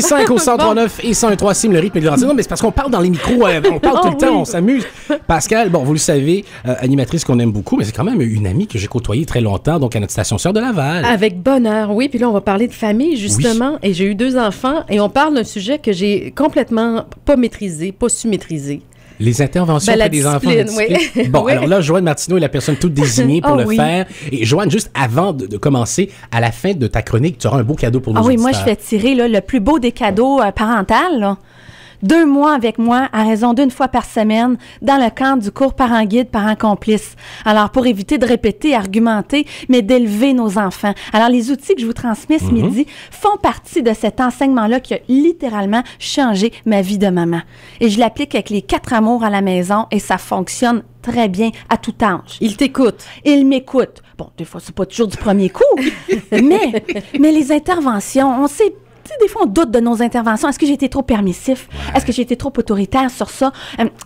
6-5 au 139 et 101.3 Sim, le rythme de l'antenne. Non, mais c'est parce qu'on parle dans les micros, on parle tout le temps, on s'amuse. Pascal, bon, vous le savez, animatrice qu'on aime beaucoup, mais c'est quand même une amie que j'ai côtoyée très longtemps, donc à notre station sœur de Laval. Avec bonheur, oui. Puis là, on va parler de famille, justement. Oui. Et j'ai eu 2 enfants et on parle d'un sujet que j'ai complètement pas maîtrisé, pas su maîtriser. Les interventions auprès des enfants. Oui. Bon, alors là, Joanne Martineau est la personne toute désignée pour le faire. Et Joanne, juste avant de commencer, à la fin de ta chronique, tu auras un beau cadeau pour nos auditeurs. Moi, je fais tirer là, le plus beau des cadeaux parentaux, là. 2 mois avec moi à raison d'1 fois par semaine dans le cadre du cours Parents Guide, Parents Complices. Alors, pour éviter de répéter, argumenter, mais d'élever nos enfants. Alors, les outils que je vous transmets ce midi font partie de cet enseignement-là qui a littéralement changé ma vie de maman. Et je l'applique avec les 4 amours à la maison et ça fonctionne très bien à tout âge. Il t'écoute. Il m'écoute. Bon, des fois, c'est pas toujours du premier coup, mais les interventions, on sait. Tu sais, des fois, on doute de nos interventions. Est-ce que j'ai été trop permissif? Est-ce que j'ai été trop autoritaire sur ça?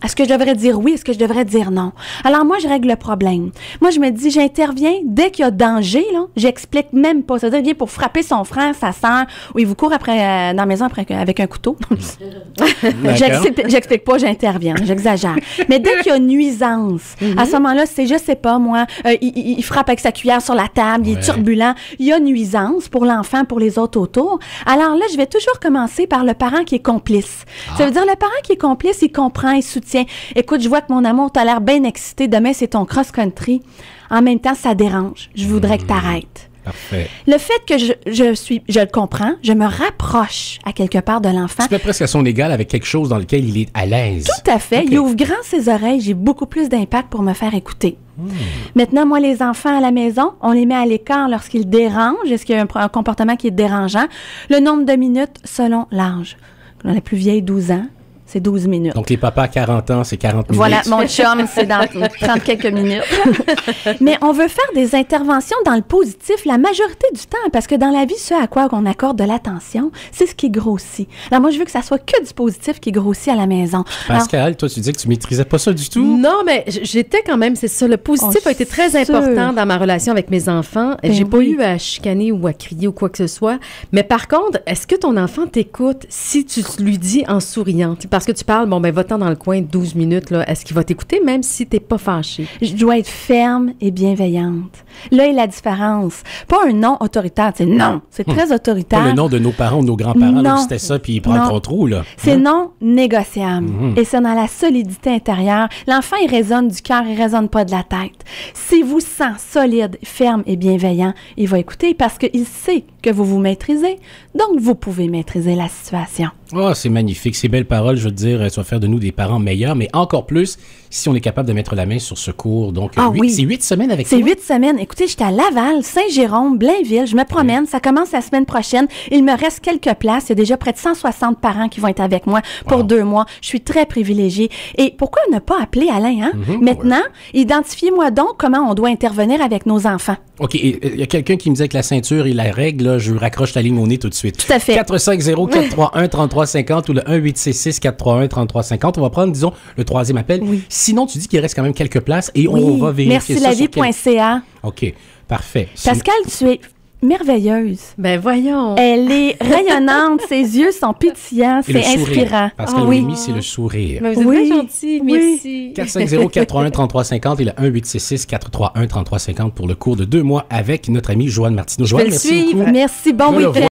Est-ce que je devrais dire oui? Est-ce que je devrais dire non? Alors, moi, je règle le problème. Moi, je me dis, j'interviens dès qu'il y a danger, là. J'explique même pas. Ça veut dire, il vient pour frapper son frère, sa sœur, ou il vous court après, dans la maison avec un couteau. J'explique pas, j'interviens. J'exagère. Mais dès qu'il y a nuisance, à ce moment-là, c'est, je sais pas, moi, il frappe avec sa cuillère sur la table, il est turbulent. Il y a nuisance pour l'enfant, pour les autres autour. Alors là, je vais toujours commencer par le parent qui est complice. Ça veut dire, le parent qui est complice, il comprend, il soutient. Écoute, je vois que mon amour, t'as l'air bien excité. Demain, c'est ton cross-country. En même temps, ça dérange. Je voudrais que t'arrêtes. Parfait. Le fait que je le comprends, je me rapproche à quelque part de l'enfant. Tu fais presque à son égal avec quelque chose dans lequel il est à l'aise. Tout à fait. Okay. Il ouvre grand ses oreilles. J'ai beaucoup plus d'impact pour me faire écouter. Maintenant, moi, les enfants à la maison, on les met à l'écart lorsqu'ils dérangent. Est-ce qu'il y a un comportement qui est dérangeant? Le nombre de minutes selon l'âge. La plus vieille, 12 ans. C'est 12 minutes. Donc, les papas à 40 ans, c'est 40 minutes. Voilà, mon chum, c'est dans 30 quelques minutes. Mais on veut faire des interventions dans le positif la majorité du temps, parce que dans la vie, ce à quoi on accorde de l'attention, c'est ce qui grossit. Alors, moi, je veux que ça soit que du positif qui grossit à la maison. Pascal, toi, tu dis que tu maîtrisais pas ça du tout? Non, mais j'étais quand même, c'est ça. Le positif a été très important dans ma relation avec mes enfants. J'ai pas eu à chicaner ou à crier ou quoi que ce soit. Mais par contre, est-ce que ton enfant t'écoute si tu lui dis en souriant? Parce que tu parles, bon, ben, va-t'en dans le coin 12 minutes, là. Est-ce qu'il va t'écouter même si t'es pas fâché? Je dois être ferme et bienveillante. Là est la différence. Pas un non autoritaire, c'est non. C'est très autoritaire. Pas le nom de nos parents ou de nos grands-parents, là, c'était ça, puis il prend le contrôle, là. C'est non négociable. Et c'est dans la solidité intérieure. L'enfant, il résonne du cœur, il résonne pas de la tête. S'il vous sent solide, ferme et bienveillant, il va écouter parce qu'il sait que vous vous maîtrisez. Donc, vous pouvez maîtriser la situation. Oh, c'est magnifique. Ces belles paroles, je veux te dire, ça va faire de nous des parents meilleurs, mais encore plus si on est capable de mettre la main sur ce cours. Donc, c'est 8 semaines avec toi? C'est 8 semaines. Écoutez, j'étais à Laval, Saint-Jérôme, Blainville. Je me promène. Ça commence la semaine prochaine. Il me reste quelques places. Il y a déjà près de 160 parents qui vont être avec moi pour 2 mois. Je suis très privilégiée. Et pourquoi ne pas appeler Alain, hein? Maintenant, identifiez-moi donc comment on doit intervenir avec nos enfants. OK. Il y a quelqu'un qui me disait que la ceinture et la règle, là, je raccroche la ligne au nez tout de suite. Tout à fait. 450-431-3350 ou le 1866-431-3350. On va prendre, disons, le 3e appel. Oui. Sinon, tu dis qu'il reste quand même quelques places et on va vérifier ça. Mercilavie.ca. OK. Parfait. Pascal, tu es merveilleuse. Ben voyons. Elle est rayonnante, ses yeux sont pétillants, c'est inspirant. Parce que Noémie, c'est le sourire. Mais vous êtes très gentil, merci. 450-431-3350 et le 1866-431-3350 pour le cours de 2 mois avec notre amie Joanne Martineau. Joanne, merci beaucoup. Merci, bon week-end.